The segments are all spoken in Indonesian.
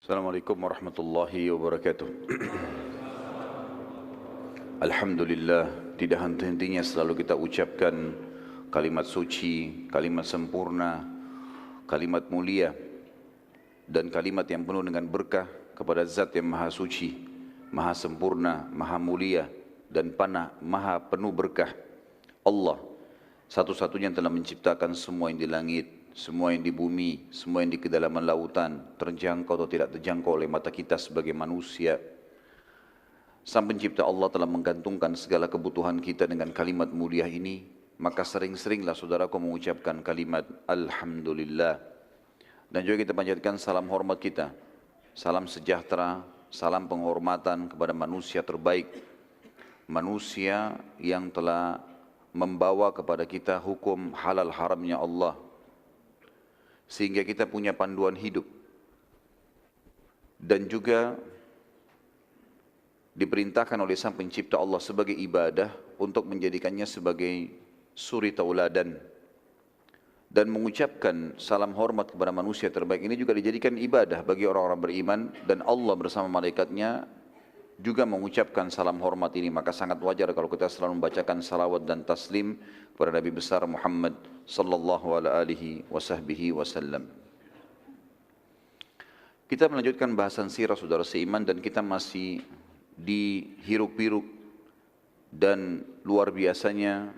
Assalamualaikum warahmatullahi wabarakatuh. Alhamdulillah, tidak henti-hentinya selalu kita ucapkan kalimat suci, kalimat sempurna, kalimat mulia, dan kalimat yang penuh dengan berkah kepada Zat yang Maha Suci, Maha Sempurna, Maha Mulia, dan Maha Penuh Berkah. Allah, satu-satunya yang telah menciptakan semua yang di langit, semua yang di bumi, semua yang di kedalaman lautan, terjangkau atau tidak terjangkau oleh mata kita sebagai manusia. Sang pencipta Allah telah menggantungkan segala kebutuhan kita dengan kalimat mulia ini, maka sering-seringlah saudaraku mengucapkan kalimat Alhamdulillah. Dan juga kita panjatkan salam hormat kita, salam sejahtera, salam penghormatan kepada manusia terbaik, manusia yang telah membawa kepada kita hukum halal haramnya Allah, sehingga kita punya panduan hidup. Dan juga diperintahkan oleh Sang Pencipta Allah sebagai ibadah untuk menjadikannya sebagai suri tauladan. Dan mengucapkan salam hormat kepada manusia terbaik ini juga dijadikan ibadah bagi orang-orang beriman. Dan Allah bersama malaikatnya juga mengucapkan salam hormat ini. Maka sangat wajar kalau kita selalu membacakan salawat dan taslim kepada Nabi besar Muhammad sallallahu alaihi wasallam. Kita melanjutkan bahasan sirah saudara seiman, dan kita masih di hiruk-pikuk dan luar biasanya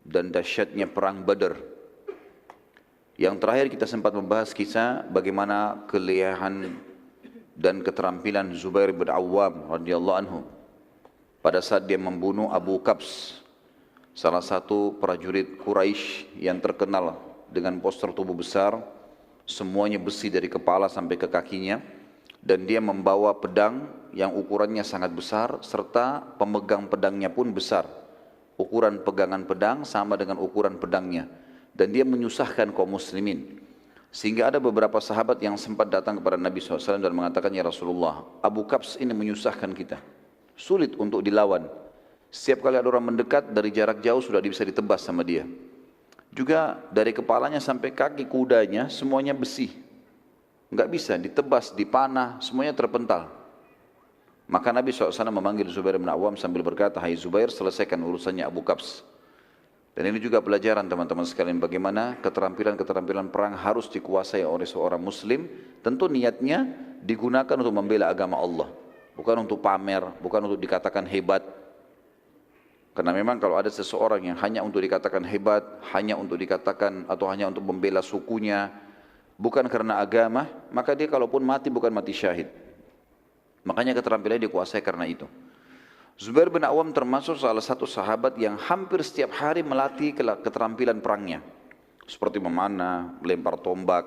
dan dahsyatnya perang Badar. Yang terakhir kita sempat membahas kisah bagaimana kelihayan dan keterampilan Zubair bin Awwam radhiyallahu anhu pada saat dia membunuh Abu Kabs, salah satu prajurit Quraisy yang terkenal dengan postur tubuh besar, semuanya besi dari kepala sampai ke kakinya, dan dia membawa pedang yang ukurannya sangat besar serta pemegang pedangnya pun besar. Ukuran pegangan pedang sama dengan ukuran pedangnya, dan dia menyusahkan kaum muslimin. Sehingga ada beberapa sahabat yang sempat datang kepada Nabi SAW dan mengatakan, ya Rasulullah, Abu Kabs ini menyusahkan kita, sulit untuk dilawan. Setiap kali ada orang mendekat dari jarak jauh sudah bisa ditebas sama dia. Juga dari kepalanya sampai kaki kudanya semuanya besi, nggak bisa ditebas, dipanah, semuanya terpental. Maka Nabi SAW memanggil Zubair bin Awwam sambil berkata, hai Zubair, selesaikan urusannya Abu Kabs. Dan ini juga pelajaran teman-teman sekalian, bagaimana keterampilan-keterampilan perang harus dikuasai oleh seorang muslim. Tentu niatnya digunakan untuk membela agama Allah, bukan untuk pamer, bukan untuk dikatakan hebat. Karena memang kalau ada seseorang yang hanya untuk dikatakan hebat, hanya untuk dikatakan atau hanya untuk membela sukunya, bukan karena agama, maka dia kalaupun mati bukan mati syahid. Makanya keterampilannya dikuasai karena itu. Zubair bin Awwam termasuk salah satu sahabat yang hampir setiap hari melatih keterampilan perangnya, seperti memanah, melempar tombak.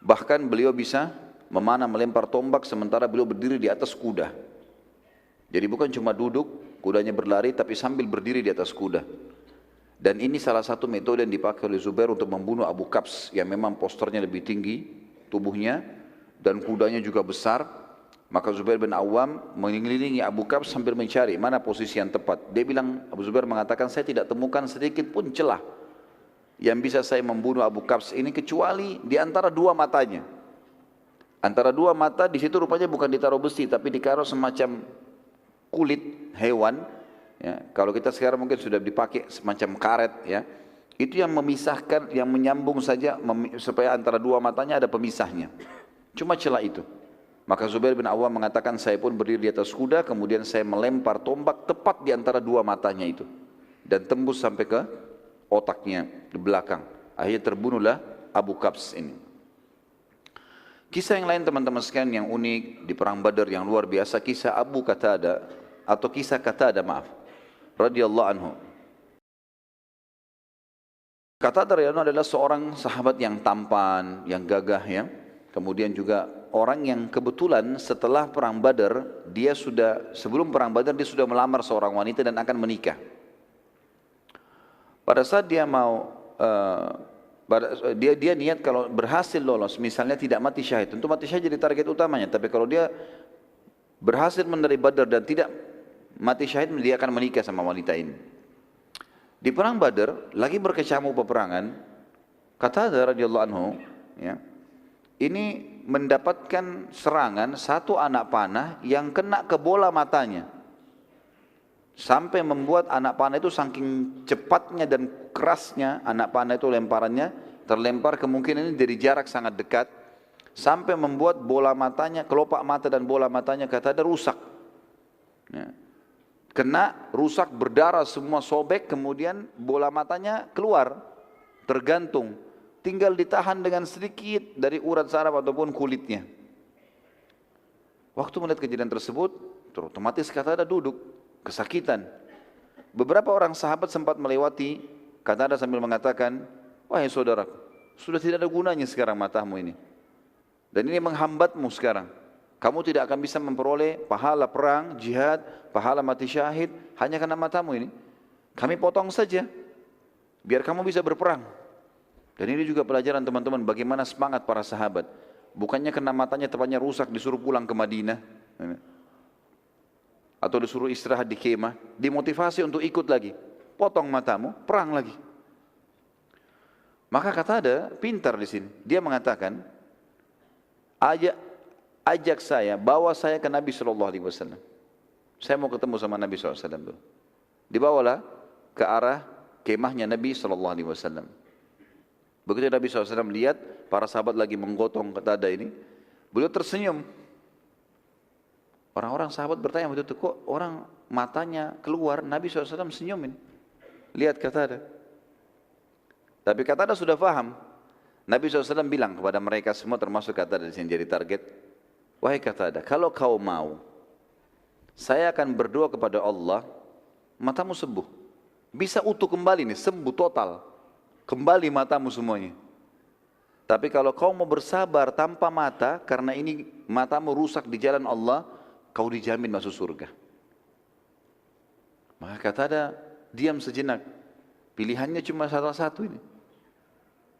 Bahkan beliau bisa memanah, melempar tombak sementara beliau berdiri di atas kuda. Jadi bukan cuma duduk, kudanya berlari, tapi sambil berdiri di atas kuda. Dan ini salah satu metode yang dipakai oleh Zubair untuk membunuh Abu Kabs yang memang posturnya lebih tinggi tubuhnya dan kudanya juga besar. Maka Zubair bin Awwam mengelilingi Abu Kabs sambil mencari mana posisi yang tepat. Dia bilang, Abu Zubair mengatakan, saya tidak temukan sedikit pun celah yang bisa saya membunuh Abu Kabs ini kecuali di antara dua matanya. Antara dua mata di situ rupanya bukan ditaruh besi, tapi ditaruh semacam kulit hewan. Ya, kalau kita sekarang mungkin sudah dipakai semacam karet, ya. Itu yang memisahkan, yang menyambung saja supaya antara dua matanya ada pemisahnya. Cuma celah itu. Maka Zubair bin Awwam mengatakan, saya pun berdiri di atas kuda, kemudian saya melempar tombak tepat di antara dua matanya itu, dan tembus sampai ke otaknya di belakang. Akhirnya terbunuhlah Abu Kabs ini. Kisah yang lain teman-teman sekalian yang unik di perang Badar yang luar biasa, kisah Abu Qatada atau kisah Qatada radhiyallahu anhu. Qatada radhiyallahu anhu adalah seorang sahabat yang tampan, yang gagah, ya. Kemudian juga orang yang kebetulan setelah perang Badar, sebelum perang Badar dia sudah melamar seorang wanita dan akan menikah. Pada saat dia mau dia niat kalau berhasil lolos, misalnya tidak mati syahid, tentu mati syahid jadi target utamanya. Tapi kalau dia berhasil menerima Badar dan tidak mati syahid, dia akan menikah sama wanita ini. Di perang Badar lagi berkecamuk peperangan, Qatadah radhiyallahu anhu, ya, ini mendapatkan serangan satu anak panah yang kena ke bola matanya. Sampai membuat anak panah itu saking cepatnya dan kerasnya anak panah itu lemparannya, terlempar kemungkinan ini dari jarak sangat dekat, sampai membuat bola matanya, kelopak mata dan bola matanya kata ada rusak. Ya. Kena, rusak, berdarah, semua sobek, kemudian bola matanya keluar, tergantung. Tinggal ditahan dengan sedikit dari urat saraf ataupun kulitnya. Waktu melihat kejadian tersebut, otomatis kata ada duduk, kesakitan. Beberapa orang sahabat sempat melewati, kata ada sambil mengatakan, wahai saudaraku, sudah tidak ada gunanya sekarang matamu ini. Dan ini menghambatmu sekarang. Kamu tidak akan bisa memperoleh pahala perang, jihad, pahala mati syahid, hanya karena matamu ini. Kami potong saja, biar kamu bisa berperang. Dan ini juga pelajaran teman-teman, bagaimana semangat para sahabat. Bukannya kena matanya tepatnya rusak, disuruh pulang ke Madinah. Atau disuruh istirahat di kemah, dimotivasi untuk ikut lagi. Potong matamu, perang lagi. Maka kata ada, pintar di sini. Dia mengatakan, ajak saya, bawa saya ke Nabi SAW. Saya mau ketemu sama Nabi SAW. Dibawalah ke arah kemahnya Nabi SAW. Begitu Nabi SAW lihat para sahabat lagi menggotong Qatadah ini, beliau tersenyum. Orang-orang sahabat bertanya waktu itu, kok orang matanya keluar, Nabi SAW senyumin. Lihat Qatadah. Tapi Qatadah sudah paham. Nabi SAW bilang kepada mereka semua, termasuk Qatadah di sini jadi target, wahai Qatadah, kalau kau mau, saya akan berdoa kepada Allah, matamu sembuh. Bisa utuh kembali nih, sembuh total. Kembali matamu semuanya. Tapi kalau kau mau bersabar tanpa mata, karena ini matamu rusak di jalan Allah, kau dijamin masuk surga. Maka kata ada, diam sejenak. Pilihannya cuma satu-satu ini.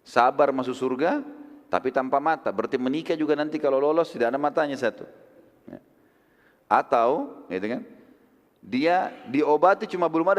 Sabar masuk surga, tapi tanpa mata. Berarti menikah juga nanti kalau lolos tidak ada matanya satu. Atau, gitu kan? Dia diobati cuma belum ada